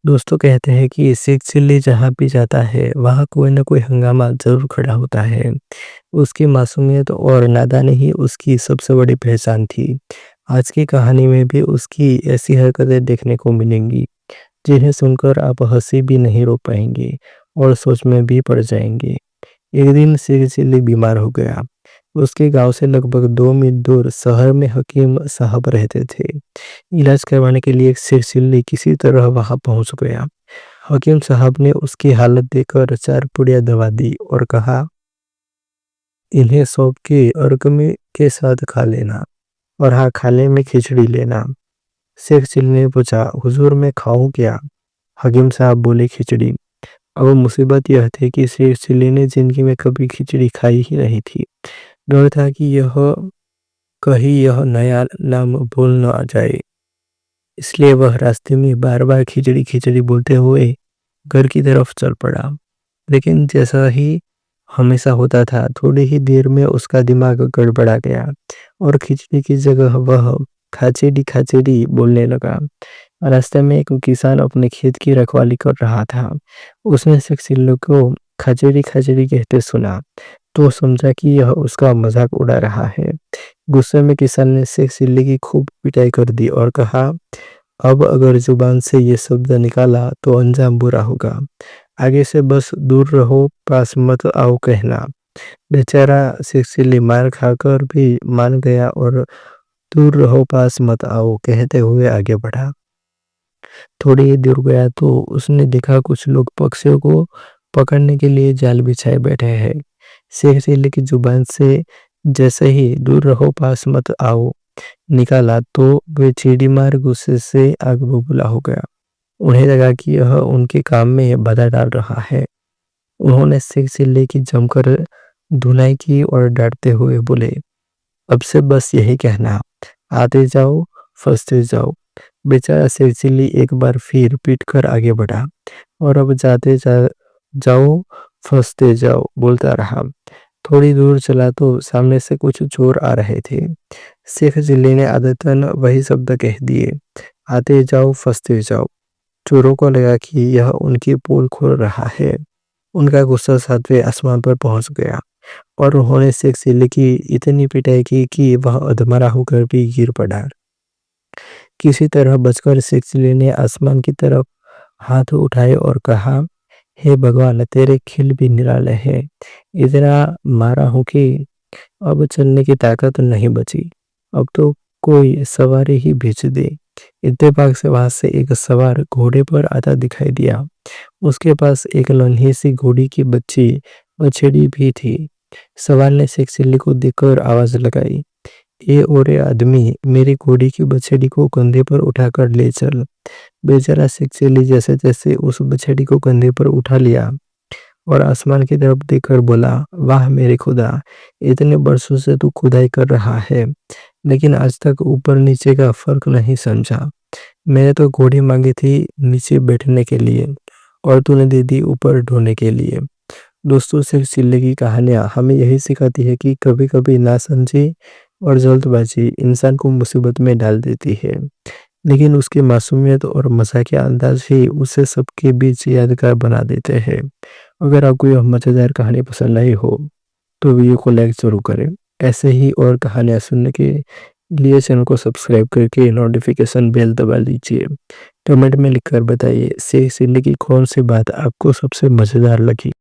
दोस्तों कहते हैं कि शेख चिल्ली जहाँ भी जाता है, वहाँ कोई न कोई हंगामा ज़रूर खड़ा होता है। उसकी मासूमियत और नादानी ही उसकी सबसे बड़ी पहचान थी। आज की कहानी में भी उसकी ऐसी हरकतें देखने को मिलेंगी, जिन्हें सुनकर आप हँसी भी नहीं रोक पाएँगे और सोच में भी पड़ जाएँगे। एक दिन शेख चिल्ली बीमार हो गया। उसके गाँव से लगभग 2 मील दूर शहर में हकीम साहब रहते थे। इलाज करवाने के लिए शेख चिल्ली किसी तरह वहाँ पहुँच गया। हकीम साहब ने उसकी हालत देखकर 4 पुड़िया दवा दी और कहा, इन्हें सौंफ के अर्क में के साथ खा लेना और हाँ, खाने में खिचड़ी लेना। शेख चिल्ली ने पूछा, हुजूर मैं खाऊं क्या? हकीम साहब बोले, खिचड़ी। अब मुसीबत यह थी कि शेख चिल्ली ने जिंदगी में कभी खिचड़ी खाई ही नहीं थी। डर था कि यह कहीं यह नया नाम भूल न आ जाए, इसलिए वह रास्ते में बार बार खिचड़ी खिचड़ी बोलते हुए घर की तरफ चल पड़ा। लेकिन जैसा ही हमेशा होता था, थोड़ी ही देर में उसका दिमाग गड़बड़ा गया और खिचड़ी की जगह वह खाचेड़ी खाचेड़ी बोलने लगा। रास्ते में एक किसान अपने खेत की रखवाली कर रहा था। उसने शेख चिल्लू को खाचेड़ी खाचेड़ी कहते सुना तो समझा कि यह उसका मजाक उड़ा रहा है। गुस्से में किसान ने शेख चिल्ली की खूब पिटाई कर दी और कहा, अब अगर जुबान से ये शब्द निकाला तो अंजाम बुरा होगा। आगे से बस दूर रहो, पास मत आओ कहना। बेचारा शेख चिल्ली मार खाकर भी मान गया और दूर रहो, पास मत आओ कहते हुए आगे बढ़ा। थोड़ी ही दूर गया तो उसने देखा कुछ लोग पक्षियों को पकड़ने के लिए जाल बिछाए बैठे हैं। शेख चिल्ली की जुबान से जैसे ही दूर रहो, पास मत आओ निकाला तो वे चीड़ी मार गुस्से से आग बबूला हो गया। उन्हें लगा कि यह उनके काम में बाधा डाल रहा है। उन्होंने शेख चिल्ली की जमकर धुनाई की और डांटते हुए बोले, अब से बस यही कहना, आते जाओ फंसते जाओ। बेचारा शेख चिल्ली एक बार फिर पीट कर आगे बढ़ा और अब जाओ फंसते जाओ बोलता रहा। थोड़ी दूर चला तो सामने से कुछ चोर आ रहे थे। शेख चिल्ली ने आदतन वही शब्द कह दिए, आते जाओ फंसते जाओ। चोरों को लगा कि यह उनकी पोल खोल रहा है। उनका गुस्सा 7वें आसमान पर पहुंच गया और उन्होंने शेख चिल्ली की इतनी पिटाई की कि वह अधमरा होकर भी गिर पड़ा। किसी तरह बचकर शेख चिल्ली ने आसमान की तरफ हाथ उठाए और कहा, हे भगवान तेरे खिल भी निराले हैं। इतना मारा हूं कि अब चलने की ताकत नहीं बची। अब तो कोई सवारी ही भेज दे। इत्तेफाक से वहां से एक सवार घोड़े पर आता दिखाई दिया। उसके पास एक नन्ही सी घोड़ी की बच्ची बछड़ी भी थी। सवार ने शेख चिल्ली को देखकर आवाज लगाई, ए ओरे आदमी, मेरी घोड़ी की बछड़ी को कंधे पर उठाकर ले चल। बेचारा शेख चिल्ली जैसे तैसे उस बछड़ी को कंधे पर उठा लिया और आसमान की तरफ देखकर बोला, वाह मेरे खुदा, इतने बरसों से तू खुदाई कर रहा है, लेकिन आज तक ऊपर नीचे का फर्क नहीं समझा। मैंने तो घोड़ी मांगी थी नीचे बैठने के लिए और तूने दे दी ऊपर ढोने के लिए। दोस्तों, शेख चिल्ली की कहानियाँ हमें यही सिखाती है कि कभी कभी नासमझी और जल्दबाजी इंसान को मुसीबत में डाल देती है, लेकिन उसकी मासूमियत और मजाकिया अंदाज ही उसे सबके बीच यादगार बना देते हैं। अगर आपको यह मज़ेदार कहानी पसंद आई हो तो वीडियो को लाइक ज़रूर करें। ऐसे ही और कहानियाँ सुनने के लिए चैनल को सब्सक्राइब करके नोटिफिकेशन बेल दबा लीजिए। कमेंट में लिखकर बताइए शेख चिल्ली की कौन सी बात आपको सबसे मज़ेदार लगी।